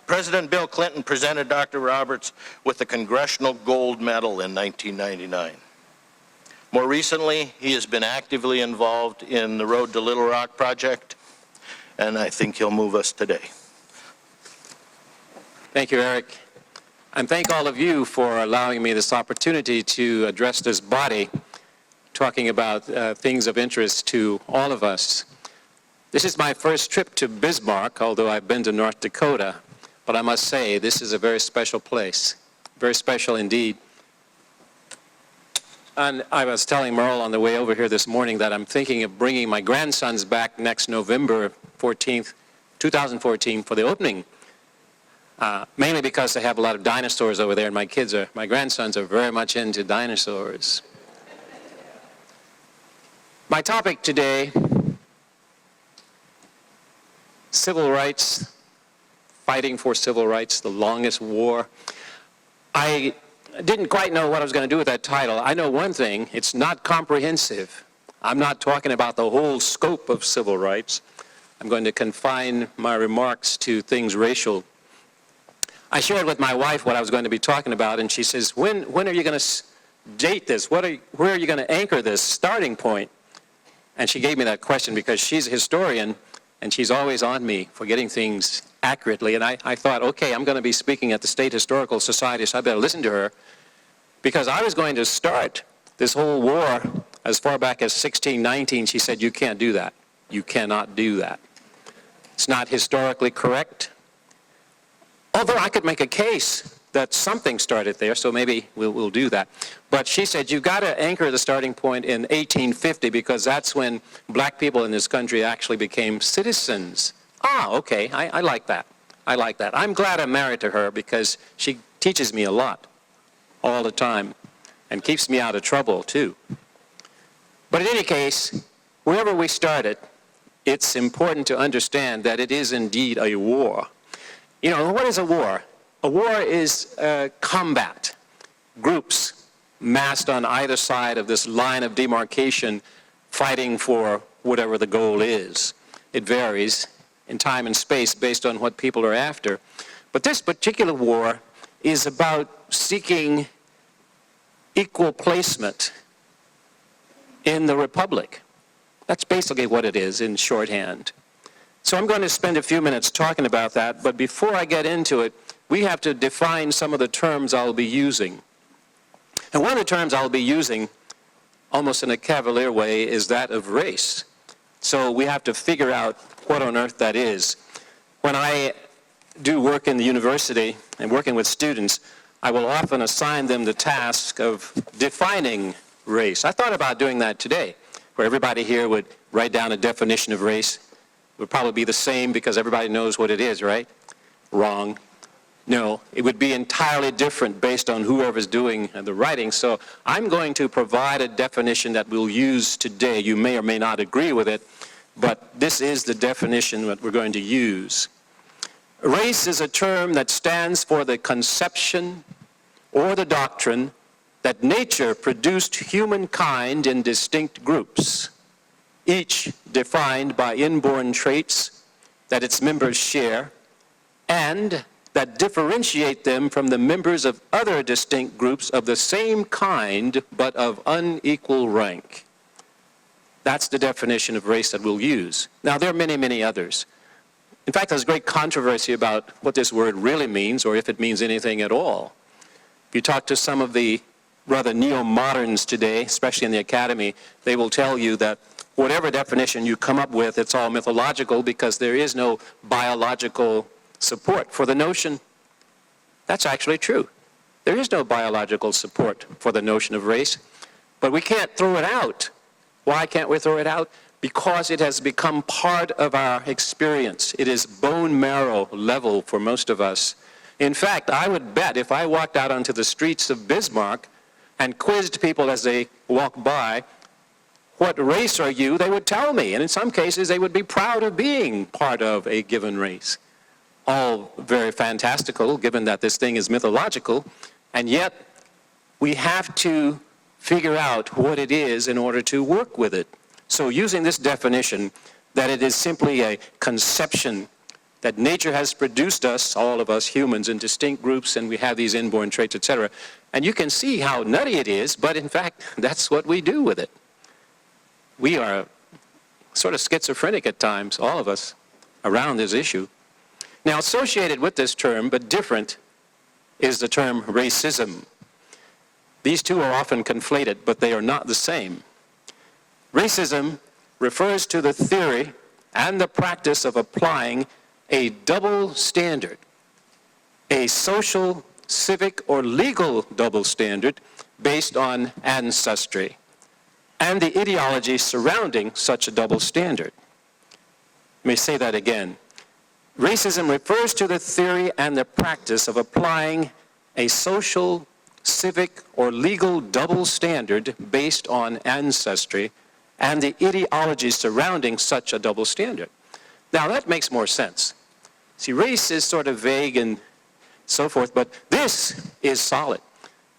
President Bill Clinton presented Dr. Roberts with the Congressional Gold Medal in 1999. More recently, he has been actively involved in the Road to Little Rock project, and I think he'll move us today. Thank you, Eric. And thank all of you for allowing me this opportunity to address this body, talking about things of interest to all of us. This is my first trip to Bismarck, although I've been to North Dakota. But I must say, this is a very special place, very special indeed. And I was telling Merle on the way over here this morning that I'm thinking of bringing my grandsons back next November 14th, 2014 for the opening. Mainly because they have a lot of dinosaurs over there, and my grandsons are very much into dinosaurs. My topic today, civil rights, fighting for civil rights, the longest war. I didn't quite know what I was going to do with that title. I know one thing, it's not comprehensive. I'm not talking about the whole scope of civil rights. I'm going to confine my remarks to things racial. I shared with my wife what I was going to be talking about, and she says, when are you going to date this? Where are you going to anchor this starting point? And she gave me that question because she's a historian, and she's always on me for getting things accurately. And I thought, okay, I'm going to be speaking at the State Historical Society, so I better listen to her, because I was going to start this whole war as far back as 1619. She said, you can't do that. You cannot do that. It's not historically correct. Although I could make a case that something started there, so maybe we'll do that. But she said, you've got to anchor the starting point in 1850, because that's when black people in this country actually became citizens. Ah, okay, I like that. I like that. I'm glad I'm married to her, because she teaches me a lot all the time and keeps me out of trouble too. But in any case, wherever we started, it's important to understand that it is indeed a war. You know, what is a war? A war is combat. Groups massed on either side of this line of demarcation fighting for whatever the goal is. It varies in time and space based on what people are after. But this particular war is about seeking equal placement in the Republic. That's basically what it is in shorthand. So I'm going to spend a few minutes talking about that, but before I get into it, we have to define some of the terms I'll be using. And one of the terms I'll be using, almost in a cavalier way, is that of race. So we have to figure out what on earth that is. When I do work in the university and working with students, I will often assign them the task of defining race. I thought about doing that today, where everybody here would write down a definition of race. It would probably be the same because everybody knows what it is, right? Wrong. No, it would be entirely different based on whoever's doing the writing. So I'm going to provide a definition that we'll use today. You may or may not agree with it, but this is the definition that we're going to use. Race is a term that stands for the conception or the doctrine that nature produced humankind in distinct groups, each defined by inborn traits that its members share, and that differentiate them from the members of other distinct groups of the same kind but of unequal rank. That's the definition of race that we'll use. Now, there are many, many others. In fact, there's great controversy about what this word really means, or if it means anything at all. If you talk to some of the rather neo-moderns today, especially in the academy, they will tell you that whatever definition you come up with, it's all mythological because there is no biological support for the notion. That's actually true. There is no biological support for the notion of race, but we can't throw it out. Why can't we throw it out? Because it has become part of our experience. It is bone marrow level for most of us. In fact, I would bet if I walked out onto the streets of Bismarck and quizzed people as they walk by, what race are you, they would tell me. And in some cases, they would be proud of being part of a given race. All very fantastical, given that this thing is mythological, and yet we have to figure out what it is in order to work with it. So using this definition, that it is simply a conception that nature has produced us, all of us humans, in distinct groups, and we have these inborn traits, etc. And you can see how nutty it is, but in fact, that's what we do with it. We are sort of schizophrenic at times, all of us, around this issue. Now, associated with this term, but different, is the term racism. These two are often conflated, but they are not the same. Racism refers to the theory and the practice of applying a double standard, a social, civic, or legal double standard based on ancestry, and the ideology surrounding such a double standard. Let me say that again. Racism refers to the theory and the practice of applying a social, civic, or legal double standard based on ancestry and the ideology surrounding such a double standard. Now that makes more sense. See, race is sort of vague and so forth, but this is solid.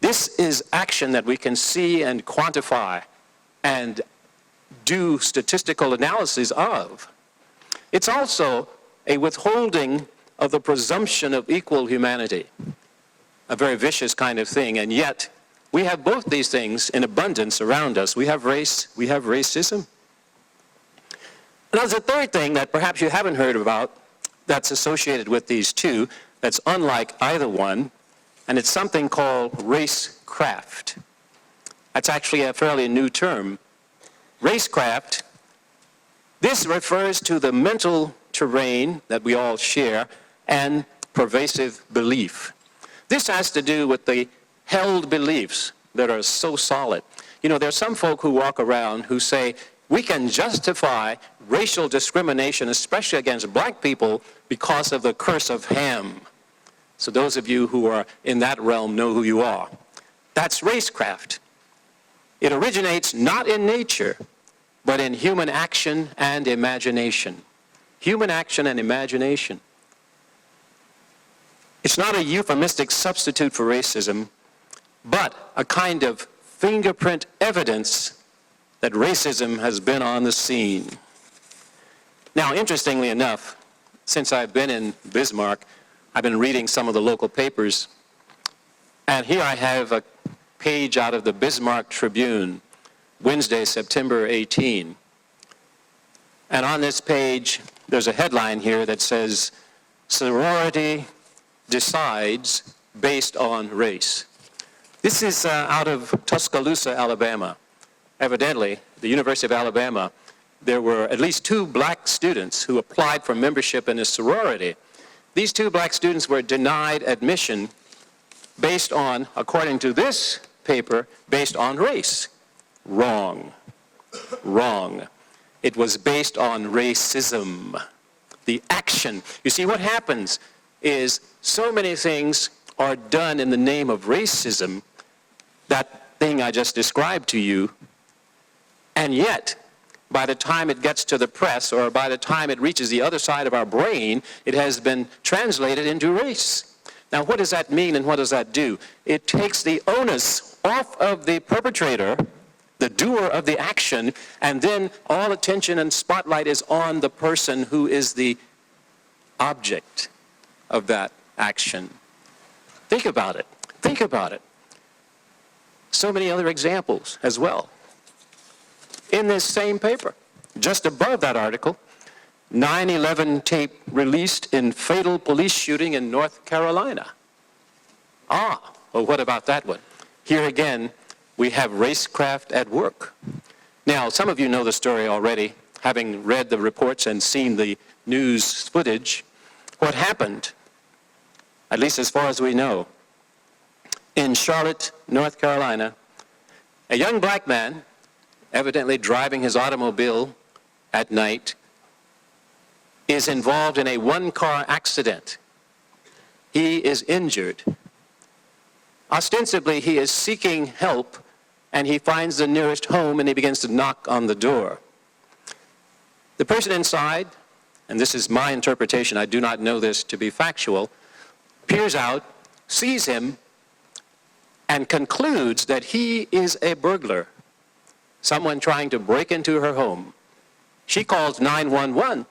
This is action that we can see and quantify and do statistical analysis of. It's also a withholding of the presumption of equal humanity, a very vicious kind of thing, and yet we have both these things in abundance around us. We have race, we have racism. Now there's a third thing that perhaps you haven't heard about that's associated with these two, that's unlike either one, and it's something called racecraft. That's actually a fairly new term. Racecraft, this refers to the mental terrain that we all share and pervasive belief. This has to do with the held beliefs that are so solid. You know, there are some folk who walk around who say, we can justify racial discrimination, especially against black people, because of the curse of Ham. So those of you who are in that realm know who you are. That's racecraft. It originates not in nature, but in human action and imagination. Human action and imagination. It's not a euphemistic substitute for racism, but a kind of fingerprint evidence that racism has been on the scene. Now, interestingly enough, since I've been in Bismarck, I've been reading some of the local papers, and here I have a page out of the Bismarck Tribune, Wednesday, September 18. And on this page, there's a headline here that says, "Sorority decides based on race." This is out of Tuscaloosa, Alabama. Evidently, the University of Alabama, there were at least 2 black students who applied for membership in a sorority. These 2 black students were denied admission based on, according to this paper, based on race. Wrong. Wrong. It was based on racism. The action. You see, what happens is so many things are done in the name of racism, that thing I just described to you, and yet, by the time it gets to the press or by the time it reaches the other side of our brain, it has been translated into race. Now, what does that mean and what does that do? It takes the onus off of the perpetrator, the doer of the action, and then all attention and spotlight is on the person who is the object of that action. Think about it. Think about it. So many other examples as well. In this same paper, just above that article, 9/11 tape released in fatal police shooting in North Carolina. Well, what about that one? Here again, we have racecraft at work. Now, some of you know the story already, having read the reports and seen the news footage. What happened, at least as far as we know, in Charlotte, North Carolina, a young black man, evidently driving his automobile at night, is involved in a 1-car accident. He is injured. Ostensibly, he is seeking help, and he finds the nearest home, and he begins to knock on the door. The person inside, and this is my interpretation, I do not know this to be factual, peers out, sees him, and concludes that he is a burglar, someone trying to break into her home. She calls 911,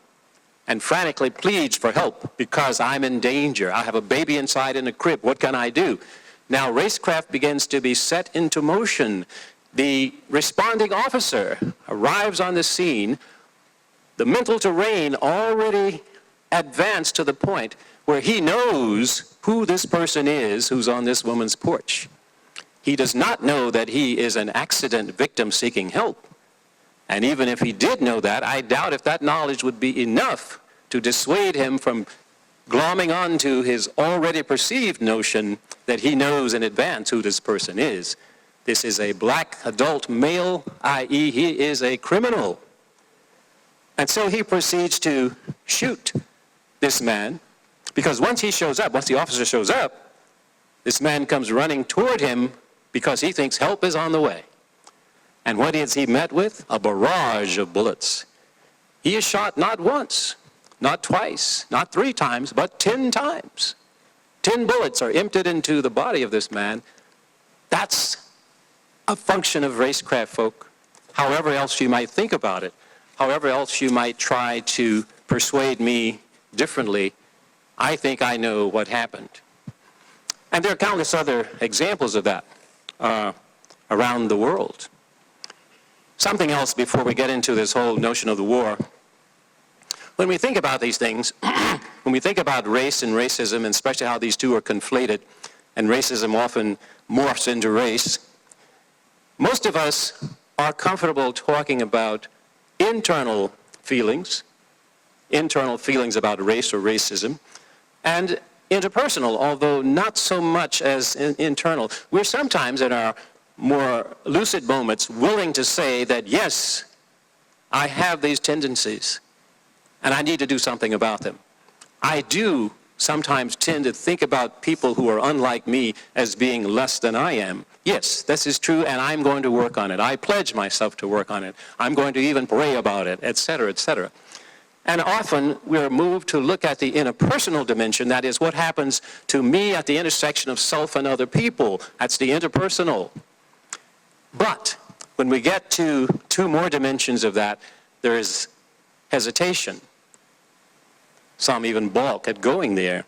and frantically pleads for help because I'm in danger. I have a baby inside in a crib. What can I do? Now, Racecraft begins to be set into motion. The responding officer arrives on the scene. The mental terrain already advanced to the point where he knows who this person is who's on this woman's porch. He does not know that he is an accident victim seeking help. And even if he did know that, I doubt if that knowledge would be enough to dissuade him from glomming onto his already perceived notion that he knows in advance who this person is. This is a black adult male, i.e. he is a criminal. And so he proceeds to shoot this man, because once he shows up, once the officer shows up, this man comes running toward him because he thinks help is on the way. And what is he met with? A barrage of bullets. He is shot not once, not twice, not 3 times, but 10 times. 10 bullets are emptied into the body of this man. That's a function of Racecraft, folk. However else you might think about it, however else you might try to persuade me differently, I think I know what happened. And there are countless other examples of that around the world. Something else before we get into this whole notion of the war. When we think about these things, when we think about race and racism, and especially how these two are conflated, and racism often morphs into race, most of us are comfortable talking about internal feelings about race or racism, and interpersonal, although not so much as internal. We're sometimes in our more lucid moments willing to say that, yes, I have these tendencies, and I need to do something about them. I do sometimes tend to think about people who are unlike me as being less than I am. Yes, this is true, and I'm going to work on it. I pledge myself to work on it. I'm going to even pray about it, etc., etc. And often we're moved to look at the interpersonal dimension, that is what happens to me at the intersection of self and other people. That's the interpersonal. But when we get to 2 more dimensions of that, there is hesitation. Some even balk at going there.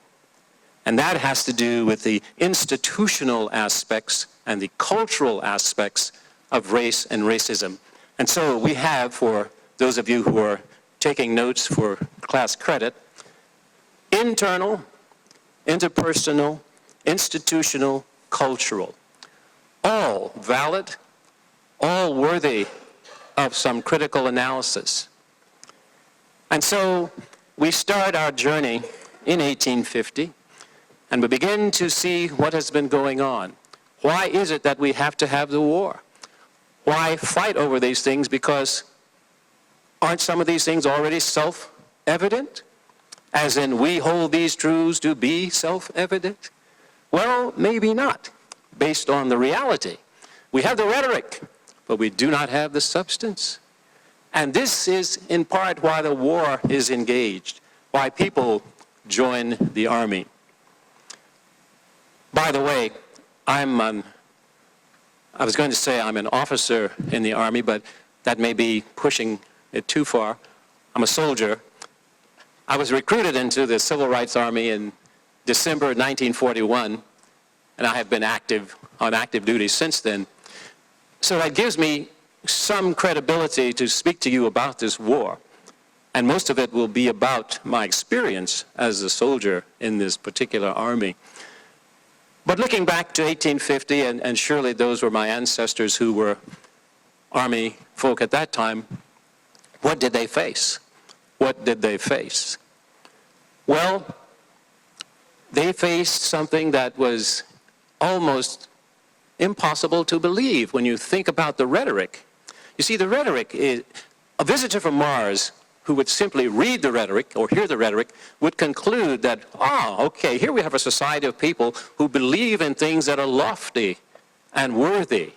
And that has to do with the institutional aspects and the cultural aspects of race and racism. And so we have, for those of you who are taking notes for class credit, internal, interpersonal, institutional, cultural. All valid, all worthy of some critical analysis. And so we start our journey in 1850, and we begin to see what has been going on. Why is it that we have to have the war? Why fight over these things? Because aren't some of these things already self-evident? As in, we hold these truths to be self-evident? Well, maybe not, based on the reality. We have the rhetoric, but we do not have the substance. And this is in part why the war is engaged, why people join the army. By the way, I was going to say I'm an officer in the army, but that may be pushing it too far. I'm a soldier. I was recruited into the Civil Rights Army in December 1941, and I have been on active duty since then. So that gives me some credibility to speak to you about this war. And most of it will be about my experience as a soldier in this particular army. But looking back to 1850, and surely those were my ancestors who were army folk at that time, what did they face? What did they face? Well, they faced something that was almost impossible to believe when you think about the rhetoric. You see, the rhetoric is, a visitor from Mars who would simply read the rhetoric or hear the rhetoric would conclude that, okay, here we have a society of people who believe in things that are lofty and worthy.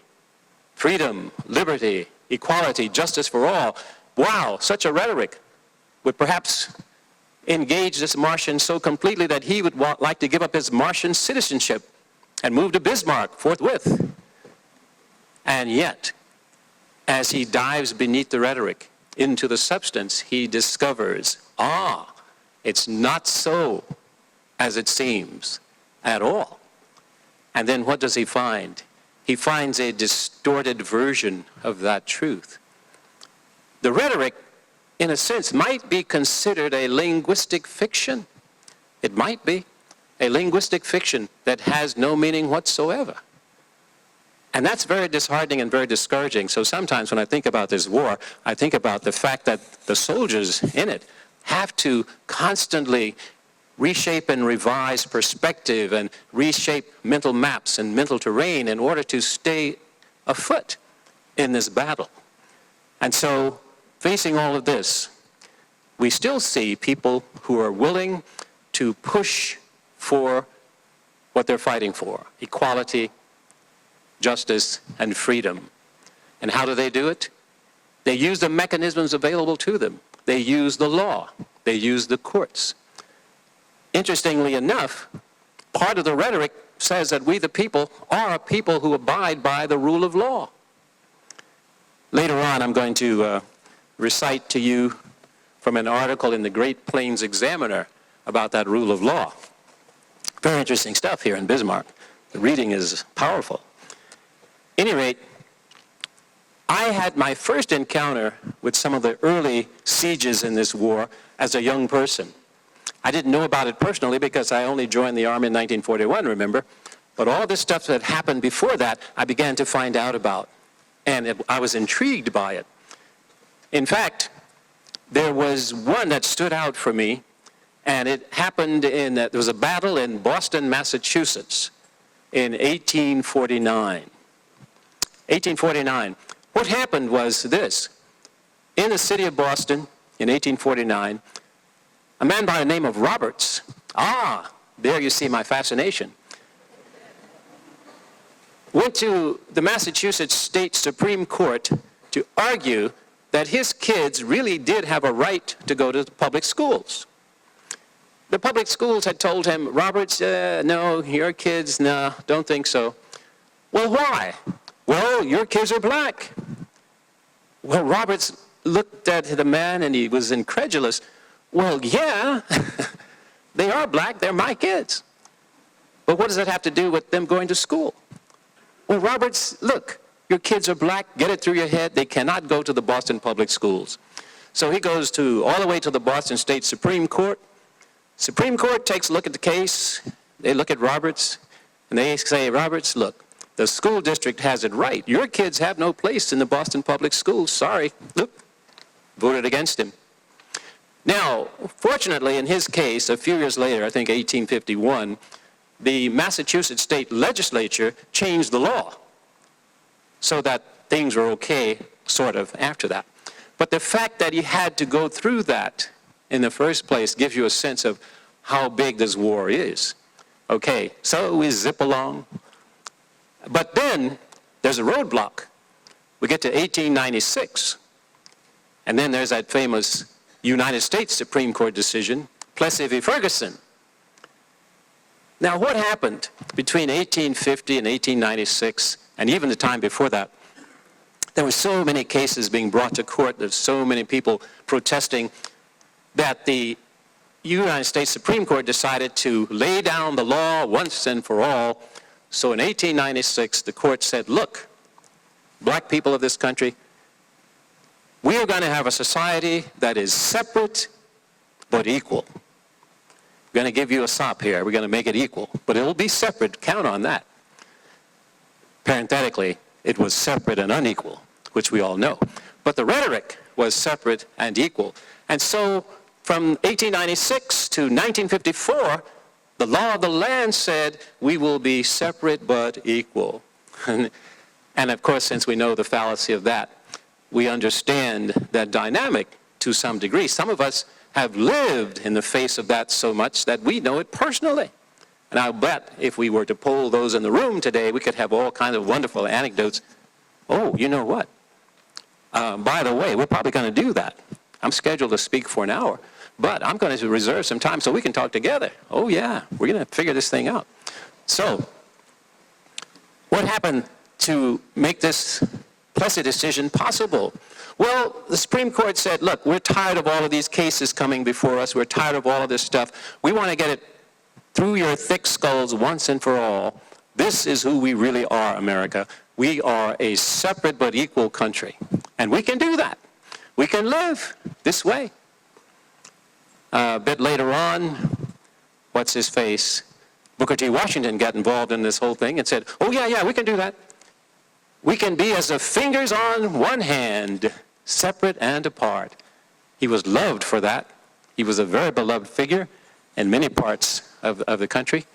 Freedom, liberty, equality, justice for all. Wow, such a rhetoric would perhaps engage this Martian so completely that he would like to give up his Martian citizenship and move to Bismarck forthwith. And yet, as he dives beneath the rhetoric, into the substance, he discovers, it's not so as it seems at all. And then what does he find? He finds a distorted version of that truth. The rhetoric, in a sense, might be considered a linguistic fiction. It might be a linguistic fiction that has no meaning whatsoever. And that's very disheartening and very discouraging. So sometimes when I think about this war, I think about the fact that the soldiers in it have to constantly reshape and revise perspective and reshape mental maps and mental terrain in order to stay afoot in this battle. And so, facing all of this, we still see people who are willing to push for what they're fighting for: equality, justice, and freedom. And how do they do it? They use the mechanisms available to them. They use the law. They use the courts. Interestingly enough, part of the rhetoric says that we the people are a people who abide by the rule of law. Later on, I'm going to recite to you from an article in the Great Plains Examiner about that rule of law. Very interesting stuff here in Bismarck. The reading is powerful. At any rate, I had my first encounter with some of the early sieges in this war as a young person. I didn't know about it personally because I only joined the Army in 1941, remember? But all this stuff that happened before that, I began to find out about. And I was intrigued by it. In fact, there was one that stood out for me, and it happened there was a battle in Boston, Massachusetts in 1849. 1849. What happened was this. In the city of Boston in 1849, a man by the name of Roberts, there you see my fascination, went to the Massachusetts State Supreme Court to argue that his kids really did have a right to go to the public schools. The public schools had told him, Roberts, no, your kids, no, don't think so. Well, why? Well, your kids are black. Well, Roberts looked at the man and he was incredulous. Well, yeah, they are black, they're my kids. But what does that have to do with them going to school? Well, Roberts, look, your kids are black, get it through your head, they cannot go to the Boston public schools. So he goes all the way to the Boston State Supreme Court. Supreme Court takes a look at the case, they look at Roberts, and they say, Roberts, look, the school district has it right. Your kids have no place in the Boston public schools, sorry. Look, voted against him. Now, fortunately, in his case, a few years later, I think 1851, the Massachusetts state legislature changed the law so that things were okay, sort of, after that. But the fact that he had to go through that in the first place gives you a sense of how big this war is. Okay, so we zip along. But then there's a roadblock. We get to 1896, and then there's that famous United States Supreme Court decision, Plessy v. Ferguson. Now, what happened between 1850 and 1896, and even the time before that? There were so many cases being brought to court, there's so many people protesting, that the United States Supreme Court decided to lay down the law once and for all. So in 1896, the court said, look, black people of this country, we are going to have a society that is separate but equal. We're going to give you a sop here. We're going to make it equal. But it will be separate. Count on that. Parenthetically, it was separate and unequal, which we all know. But the rhetoric was separate and equal. And so from 1896 to 1954, the law of the land said we will be separate but equal. And of course, since we know the fallacy of that, we understand that dynamic to some degree. Some of us have lived in the face of that so much that we know it personally. And I'll bet if we were to poll those in the room today, we could have all kinds of wonderful anecdotes. Oh, you know what? By the way, we're probably going to do that. I'm scheduled to speak for an hour, but I'm going to reserve some time so we can talk together. Oh yeah, we're going to figure this thing out. So, what happened to make this Plessy decision possible? Well, the Supreme Court said, look, we're tired of all of these cases coming before us. We're tired of all of this stuff. We want to get it through your thick skulls once and for all. This is who we really are, America. We are a separate but equal country. And we can do that. We can live this way. A bit later on, what's his face? Booker T. Washington got involved in this whole thing and said, oh yeah, we can do that. We can be as the fingers on one hand, separate and apart. He was loved for that. He was a very beloved figure in many parts of the country.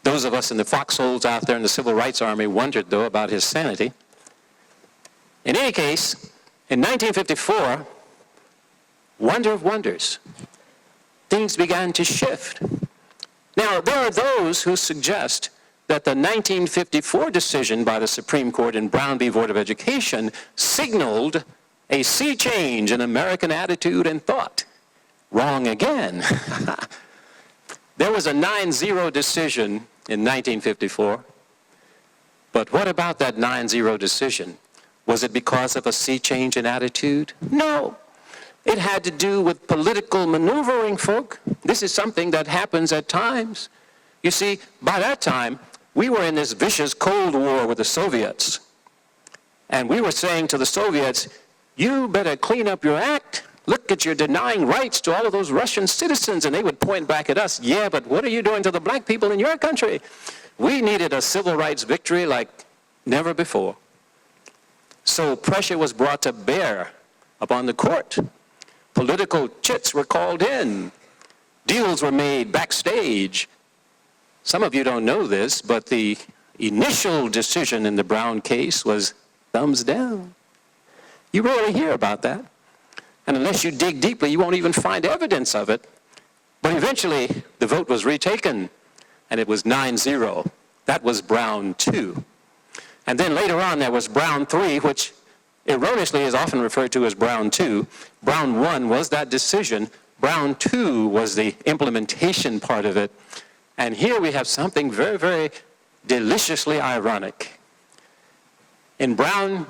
Those of us in the foxholes out there in the Civil Rights Army wondered, though, about his sanity. In any case, in 1954, wonder of wonders, things began to shift. Now, there are those who suggest that the 1954 decision by the Supreme Court in Brown v. Board of Education signaled a sea change in American attitude and thought. Wrong again. There was a 9-0 decision in 1954, but what about that 9-0 decision? Was it because of a sea change in attitude? No. It had to do with political maneuvering, folk. This is something that happens at times. You see, by that time, we were in this vicious Cold War with the Soviets. And we were saying to the Soviets, you better clean up your act. Look at your denying rights to all of those Russian citizens. And they would point back at us, yeah, but what are you doing to the black people in your country? We needed a civil rights victory like never before. So pressure was brought to bear upon the court. Political chits were called in. Deals were made backstage. Some of you don't know this, but the initial decision in the Brown case was thumbs down. You rarely hear about that. And unless you dig deeply, you won't even find evidence of it. But eventually, the vote was retaken, and it was 9-0. That was Brown 2. And then later on, there was Brown 3, which erroneously is often referred to as Brown 2. Brown 1 was that decision. Brown 2 was the implementation part of it. And here we have something very, very deliciously ironic. In Brown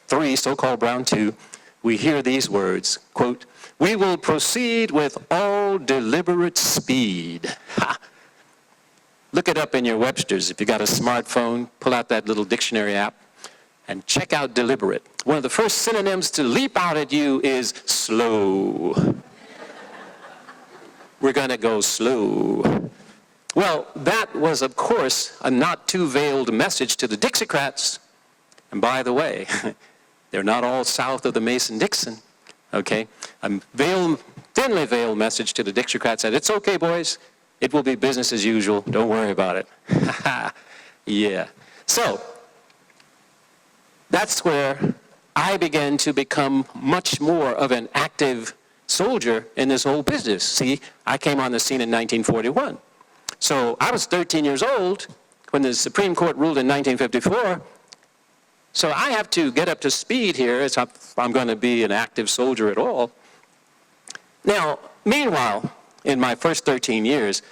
3, so-called Brown 2, we hear these words, quote, we will proceed with all deliberate speed. Ha! Look it up in your Webster's. If you got a smartphone, pull out that little dictionary app and check out deliberate. One of the first synonyms to leap out at you is slow. We're going to go slow. Well, that was, of course, a not too veiled message to the Dixiecrats. And by the way, they're not all south of the Mason-Dixon, okay? A thinly veiled message to the Dixiecrats that it's okay, boys. It will be business as usual. Don't worry about it. Yeah. So, that's where I began to become much more of an active soldier in this whole business. See, I came on the scene in 1941. So I was 13 years old when the Supreme Court ruled in 1954. So I have to get up to speed here if I'm going to be an active soldier at all. Now, meanwhile, in my first 13 years,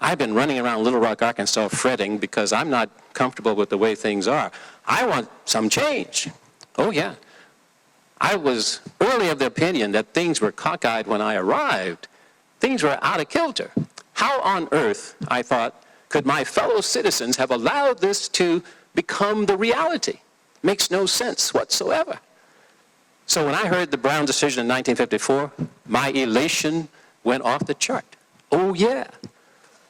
I've been running around Little Rock, Arkansas fretting because I'm not comfortable with the way things are. I want some change. Oh, yeah. I was early of the opinion that things were cockeyed when I arrived. Things were out of kilter. How on earth, I thought, could my fellow citizens have allowed this to become the reality? Makes no sense whatsoever. So when I heard the Brown decision in 1954, my elation went off the chart. Oh, yeah.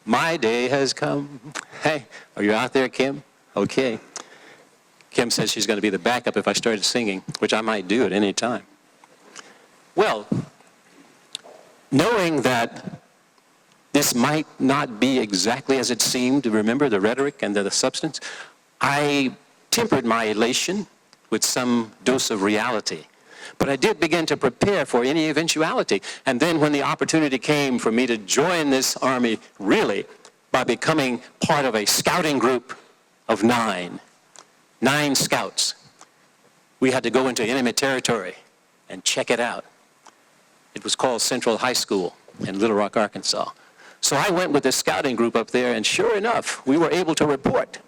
My day has come. Hey, are you out there, Kim? Okay. Kim says she's going to be the backup if I started singing, which I might do at any time. Well, knowing that this might not be exactly as it seemed, remember the rhetoric and the substance, I tempered my elation with some dose of reality. But I did begin to prepare for any eventuality. And then when the opportunity came for me to join this army, really, by becoming part of a scouting group of 9 scouts, we had to go into enemy territory and check it out. It was called Central High School in Little Rock, Arkansas. So I went with this scouting group up there, and sure enough, we were able to report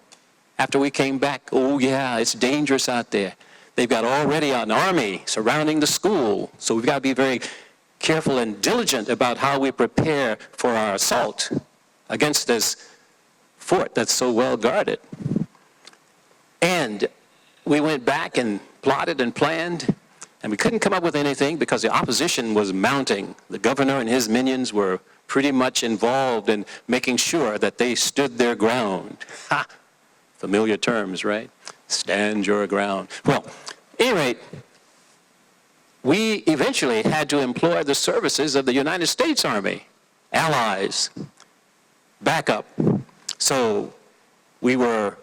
after we came back, oh yeah, it's dangerous out there. They've got already an army surrounding the school. So we've got to be very careful and diligent about how we prepare for our assault against this fort that's so well guarded. And we went back and plotted and planned, and we couldn't come up with anything because the opposition was mounting. The governor and his minions were pretty much involved in making sure that they stood their ground. Ha! Familiar terms, right? Stand your ground. Well, at any rate, we eventually had to employ the services of the United States Army, allies, backup. So we were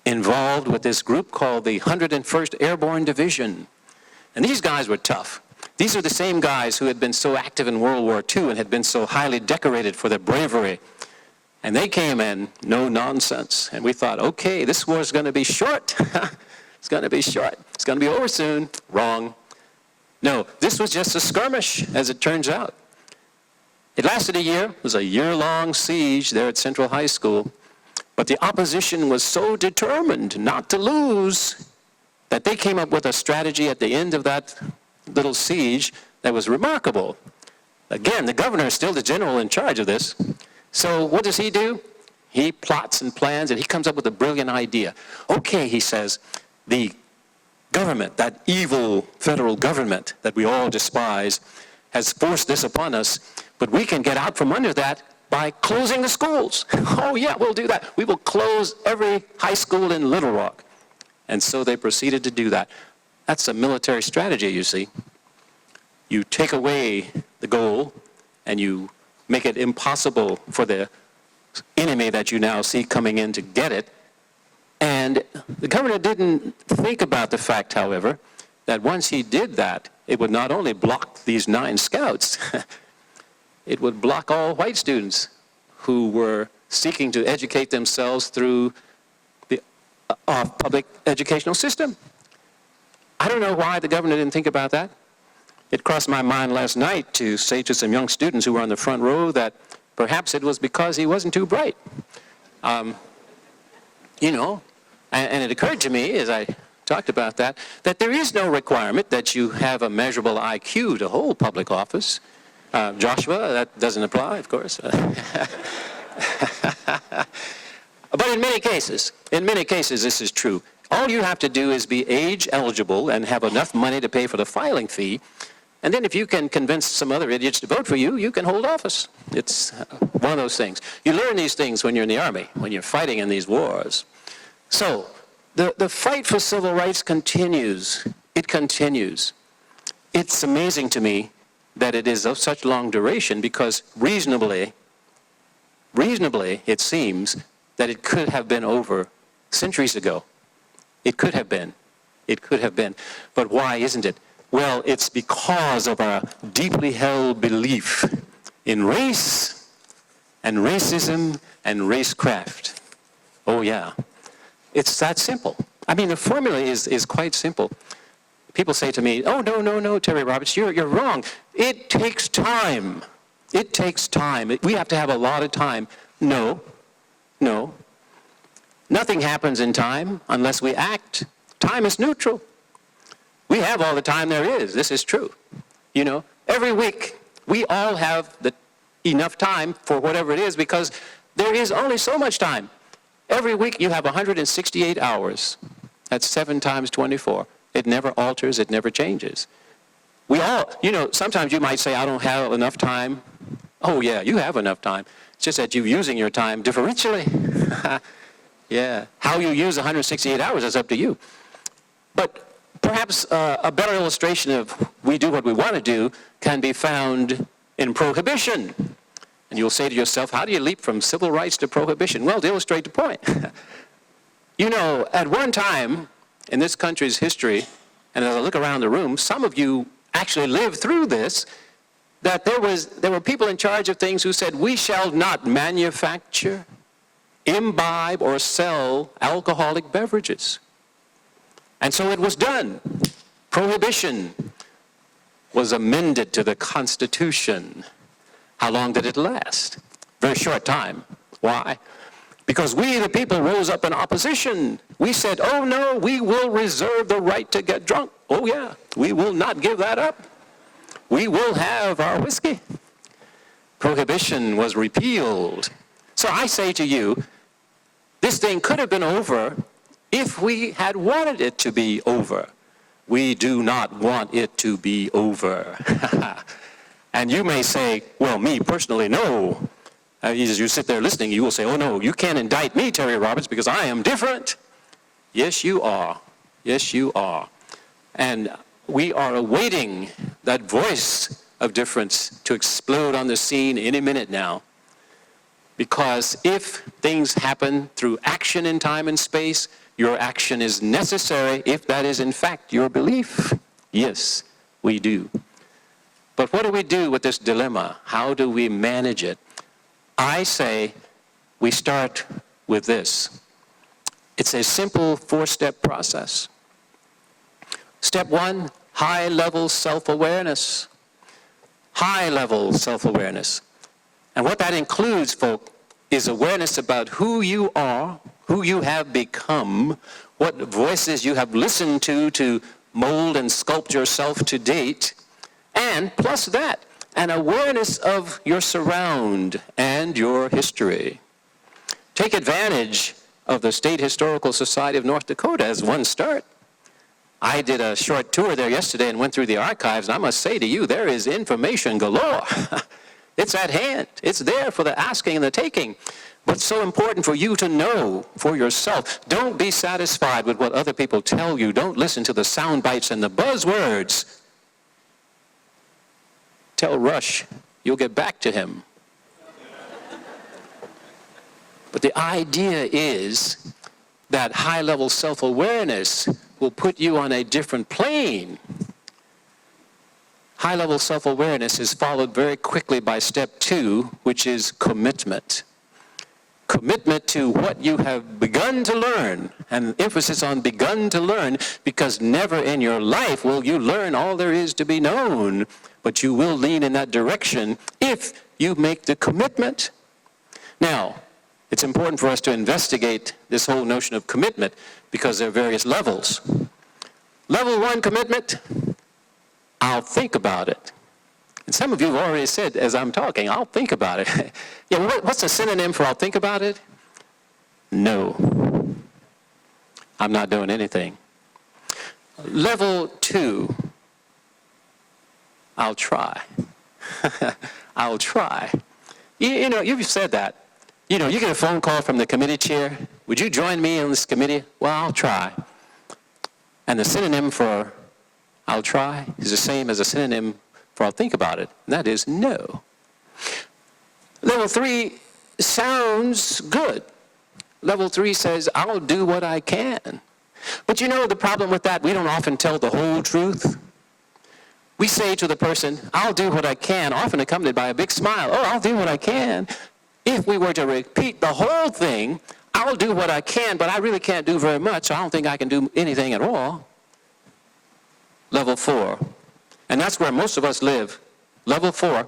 involved with this group called the 101st Airborne Division. And these guys were tough. These are the same guys who had been so active in World War II and had been so highly decorated for their bravery. And they came in, no nonsense. And we thought, okay, this war's going to be short. It's going to be short. It's going to be over soon. Wrong. No, this was just a skirmish, as it turns out. It lasted a year. It was a year-long siege there at Central High School. But the opposition was so determined not to lose that they came up with a strategy at the end of that little siege that was remarkable. Again, the governor is still the general in charge of this. So what does he do? He plots and plans, and he comes up with a brilliant idea. Okay, he says, the government, that evil federal government that we all despise, has forced this upon us, but we can get out from under that by closing the schools. Oh yeah, we'll do that. We will close every high school in Little Rock. And so they proceeded to do that. That's a military strategy, you see. You take away the goal and you make it impossible for the enemy that you now see coming in to get it. And the governor didn't think about the fact, however, that once he did that, it would not only block these 9 scouts, it would block all white students who were seeking to educate themselves through the public educational system. I don't know why the governor didn't think about that. It crossed my mind last night to say to some young students who were on the front row that perhaps it was because he wasn't too bright. You know, and it occurred to me as I talked about that there is no requirement that you have a measurable IQ to hold public office. Joshua, that doesn't apply, of course. But in many cases, this is true. All you have to do is be age eligible and have enough money to pay for the filing fee. And then if you can convince some other idiots to vote for you, you can hold office. It's one of those things. You learn these things when you're in the Army, when you're fighting in these wars. So the fight for civil rights continues. It continues. It's amazing to me that it is of such long duration because reasonably, it seems that it could have been over centuries ago. It could have been. It could have been. But why isn't it? Well, it's because of our deeply held belief in race and racism and racecraft. Oh yeah. It's that simple. I mean, the formula is quite simple. People say to me, oh, no, Terry Roberts, you're wrong. It takes time. It takes time. We have to have a lot of time. No. Nothing happens in time unless we act. Time is neutral. We have all the time there is. This is true. You know, every week we all have enough time for whatever it is because there is only so much time. Every week you have 168 hours. That's 7 times 24. It never alters. It never changes. We all, you know, sometimes you might say, I don't have enough time. Oh, yeah, you have enough time. It's just that you're using your time differentially. Yeah. How you use 168 hours is up to you. But perhaps a better illustration of we do what we want to do can be found in Prohibition. And you'll say to yourself, how do you leap from civil rights to Prohibition? Well, to illustrate the point. You know, at one time in this country's history, and as I look around the room, some of you actually lived through this, that there were people in charge of things who said, we shall not manufacture, imbibe, or sell alcoholic beverages. And so it was done. Prohibition was amended to the Constitution. How long did it last? Very short time. Why? Because we, the people, rose up in opposition. We said, oh no, we will reserve the right to get drunk. Oh yeah, we will not give that up. We will have our whiskey. Prohibition was repealed. So I say to you, this thing could have been over if we had wanted it to be over. We do not want it to be over. And you may say, well, me personally, no. As you sit there listening, you will say, oh no, you can't indict me, Terry Roberts, because I am different. Yes, you are. Yes, you are. And we are awaiting that voice of difference to explode on the scene any minute now. Because if things happen through action in time and space, your action is necessary if that is in fact your belief. Yes, we do. But what do we do with this dilemma? How do we manage it? I say we start with this. It's a simple four-step process. Step one, high-level self-awareness. High-level self-awareness. And what that includes, folk, is awareness about who you are, who you have become, what voices you have listened to mold and sculpt yourself to date, and plus that, an awareness of your surround and your history. Take advantage of the State Historical Society of North Dakota as one start. I did a short tour there yesterday and went through the archives, and I must say to you, there is information galore. It's at hand. It's there for the asking and the taking. But it's so important for you to know for yourself. Don't be satisfied with what other people tell you. Don't listen to the sound bites and the buzzwords. Tell Rush you'll get back to him. But the idea is that high-level self-awareness will put you on a different plane. High-level self-awareness is followed very quickly by step two, which is commitment. Commitment to what you have begun to learn, and emphasis on begun to learn, because never in your life will you learn all there is to be known, but you will lean in that direction if you make the commitment. Now, it's important for us to investigate this whole notion of commitment because there are various levels. Level one commitment, I'll think about it. And some of you have already said, as I'm talking, I'll think about it. Yeah, what's a synonym for I'll think about it? No. I'm not doing anything. Level two, I'll try. I'll try. You know, you've said that. You know, you get a phone call from the committee chair. Would you join me on this committee? Well, I'll try. And the synonym for I'll try is the same as a synonym for I'll think about it, and that is no. Level three sounds good. Level three says, I'll do what I can. But you know the problem with that, we don't often tell the whole truth. We say to the person, I'll do what I can, often accompanied by a big smile. Oh, I'll do what I can. If we were to repeat the whole thing, I'll do what I can, but I really can't do very much, so I don't think I can do anything at all. Level four, and that's where most of us live. Level four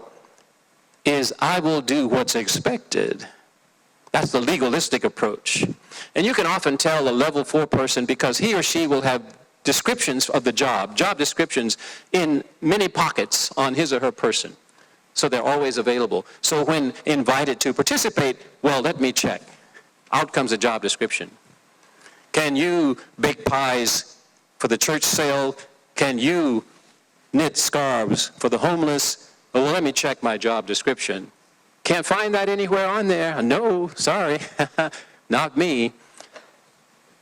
is I will do what's expected. That's the legalistic approach. And you can often tell a level four person because he or she will have descriptions of the job descriptions in many pockets on his or her person. So they're always available. So when invited to participate, well, let me check. Out comes a job description. Can you bake pies for the church sale? Can you knit scarves for the homeless? Oh, well, let me check my job description. Can't find that anywhere on there. No, sorry, not me.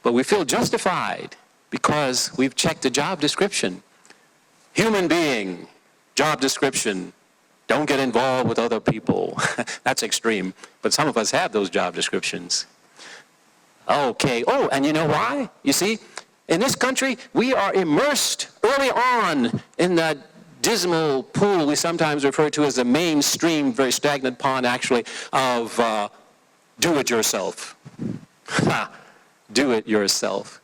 But we feel justified because we've checked the job description. Human being, job description. Don't get involved with other people. That's extreme. But some of us have those job descriptions. Okay. Oh, and you know why? You see, in this country, we are immersed early on in that dismal pool we sometimes refer to as the mainstream, very stagnant pond, actually, of do-it-yourself. Do-it-yourself.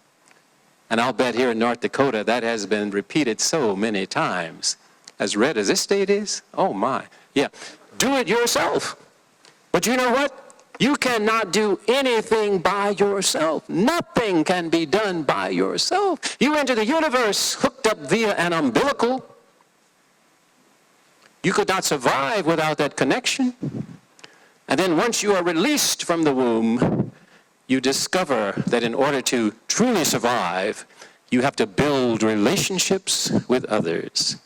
And I'll bet here in North Dakota that has been repeated so many times. As red as this state is, oh my, yeah. Do it yourself. But you know what? You cannot do anything by yourself. Nothing can be done by yourself. You enter the universe hooked up via an umbilical. You could not survive without that connection. And then once you are released from the womb, you discover that in order to truly survive, you have to build relationships with others.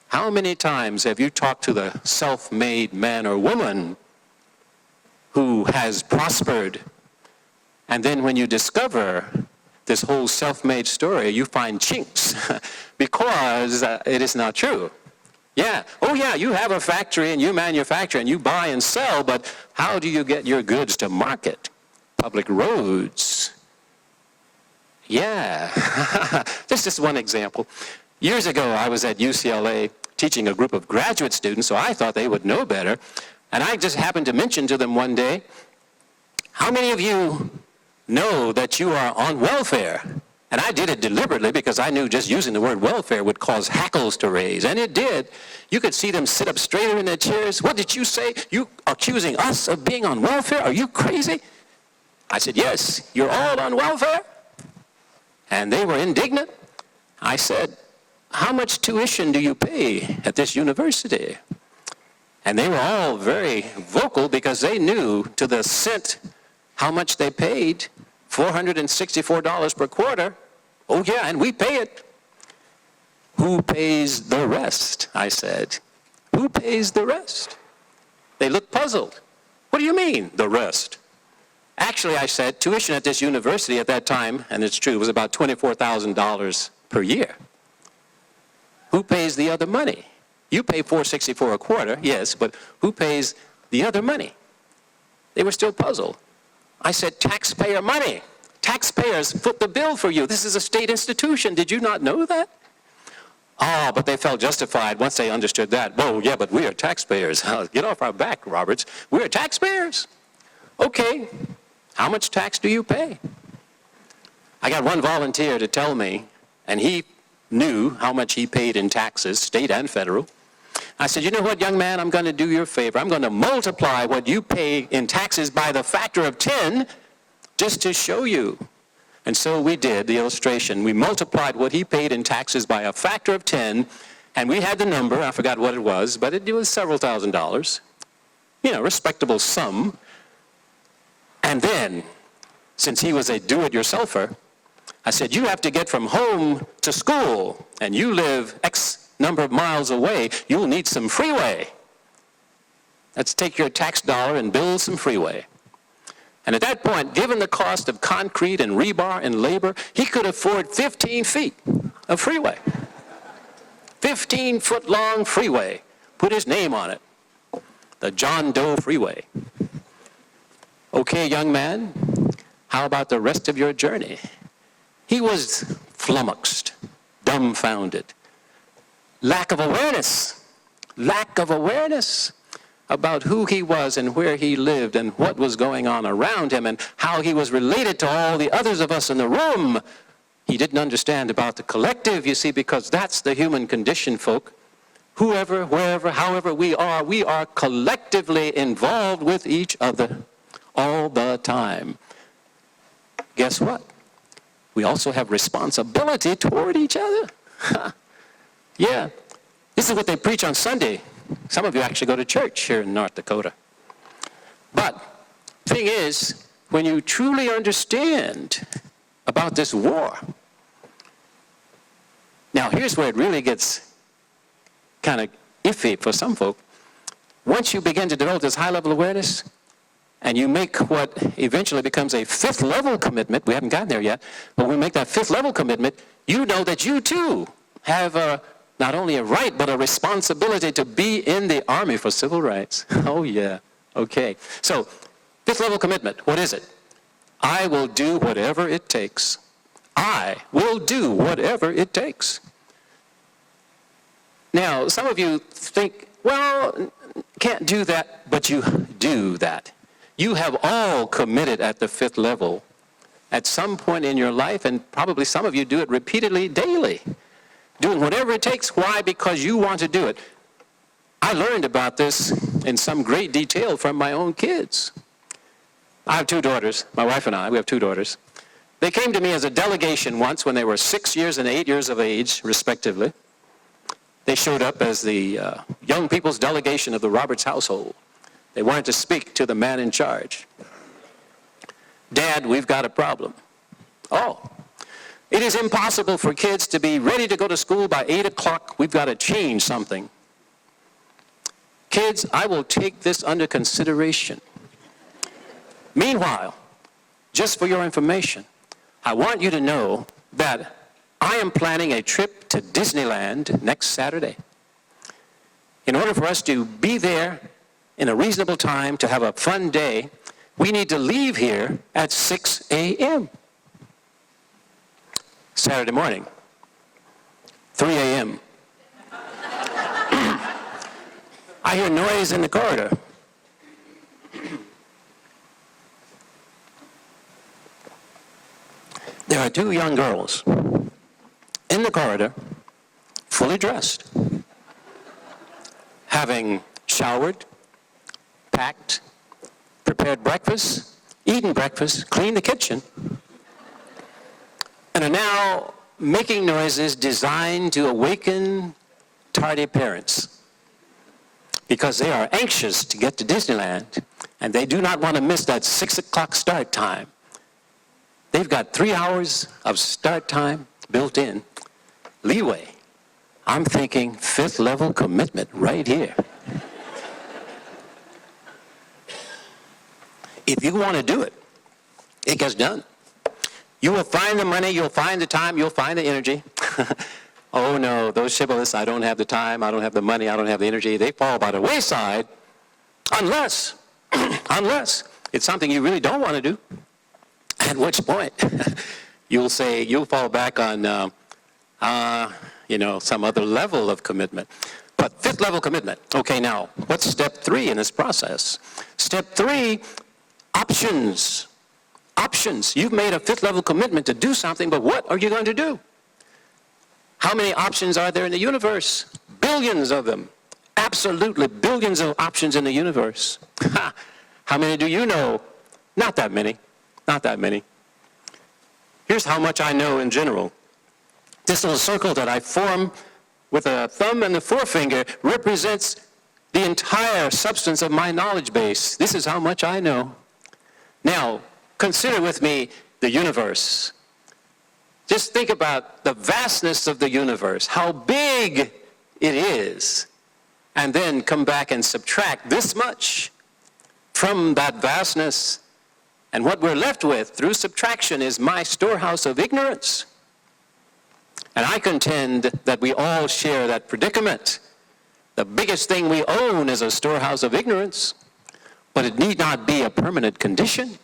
How many times have you talked to the self-made man or woman who has prospered, and then when you discover this whole self-made story, you find chinks because it is not true. Yeah, oh yeah, you have a factory and you manufacture and you buy and sell, but how do you get your goods to market? Public roads. Yeah, this is one example. Years ago, I was at UCLA teaching a group of graduate students, so I thought they would know better. And I just happened to mention to them one day, how many of you know that you are on welfare? And I did it deliberately because I knew just using the word welfare would cause hackles to raise, and it did. You could see them sit up straighter in their chairs. What did you say? You are accusing us of being on welfare? Are you crazy? I said, yes, you're all on welfare. And they were indignant. I said, how much tuition do you pay at this university? And they were all very vocal because they knew to the cent how much they paid, $464 per quarter. Oh yeah, and we pay it. Who pays the rest? I said. Who pays the rest? They looked puzzled. What do you mean, the rest? Actually, I said, tuition at this university at that time, and it's true, was about $24,000 per year. Who pays the other money? You pay $464 a quarter, yes, but who pays the other money? They were still puzzled. I said, taxpayer money. Taxpayers foot the bill for you. This is a state institution. Did you not know that? Ah, but they felt justified once they understood that. Whoa, yeah, but we are taxpayers. Get off our back, Roberts. We're taxpayers. Okay, how much tax do you pay? I got one volunteer to tell me, and he knew how much he paid in taxes, state and federal. I said, you know what, young man, I'm going to do you a favor. I'm going to multiply what you pay in taxes by the factor of 10 just to show you. And so we did the illustration. We multiplied what he paid in taxes by a factor of 10, and we had the number. I forgot what it was, but it was several $1,000s. You know, respectable sum. And then, since he was a do-it-yourselfer, I said, you have to get from home to school, and you live X number of miles away, you'll need some freeway. Let's take your tax dollar and build some freeway. And at that point, given the cost of concrete and rebar and labor, he could afford 15 feet of freeway. 15-foot-long freeway. Put his name on it. The John Doe Freeway. Okay, young man, how about the rest of your journey? He was flummoxed, dumbfounded. Lack of awareness about who he was and where he lived and what was going on around him and how he was related to all the others of us in the room. He didn't understand about the collective, you see, because that's the human condition, folk. Whoever, wherever, however we are collectively involved with each other all the time. Guess what? We also have responsibility toward each other. Yeah, this is what they preach on Sunday. Some of you actually go to church here in North Dakota. But the thing is, when you truly understand about this war, now here's where it really gets kind of iffy for some folk. Once you begin to develop this high level awareness, and you make what eventually becomes a fifth level commitment, we haven't gotten there yet, but when we make that fifth level commitment, you know that you too have not only a right, but a responsibility to be in the Army for Civil Rights. Oh yeah, okay. So, fifth level commitment, what is it? I will do whatever it takes. I will do whatever it takes. Now, some of you think, well, can't do that, but you do that. You have all committed at the fifth level at some point in your life, and probably some of you do it repeatedly daily. Doing whatever it takes. Why? Because you want to do it. I learned about this in some great detail from my own kids. I have two daughters, my wife and I, we have two daughters. They came to me as a delegation once when they were 6 years and 8 years of age, respectively. They showed up as the young people's delegation of the Roberts household. They wanted to speak to the man in charge. Dad, we've got a problem. Oh, it is impossible for kids to be ready to go to school by 8 o'clock. We've got to change something. Kids, I will take this under consideration. Meanwhile, just for your information, I want you to know that I am planning a trip to Disneyland next Saturday. In order for us to be there in a reasonable time to have a fun day, we need to leave here at 6 a.m. Saturday morning, 3 a.m. I hear noise in the corridor. There are two young girls in the corridor, fully dressed, having showered, packed, prepared breakfast, eaten breakfast, cleaned the kitchen, and are now making noises designed to awaken tardy parents, because they are anxious to get to Disneyland, and they do not want to miss that 6 o'clock start time. They've got 3 hours of start time built in. Leeway. I'm thinking 5th level commitment right here. If you want to do it, it gets done. You will find the money, you'll find the time, you'll find the energy. Oh no, those shibboleths, I don't have the time, I don't have the money, I don't have the energy, they fall by the wayside unless it's something you really don't want to do. At which point, you'll fall back on, some other level of commitment. But 5th level commitment. Okay, now, what's step 3 in this process? Step 3, options. Options. You've made a 5th level commitment to do something, but what are you going to do? How many options are there in the universe? Billions of them. Absolutely billions of options in the universe. How many do you know? Not that many. Not that many. Here's how much I know in general. This little circle that I form with a thumb and a forefinger represents the entire substance of my knowledge base. This is how much I know. Now, consider with me the universe. Just think about the vastness of the universe, how big it is, and then come back and subtract this much from that vastness. And what we're left with through subtraction is my storehouse of ignorance. And I contend that we all share that predicament. The biggest thing we own is a storehouse of ignorance, but it need not be a permanent condition.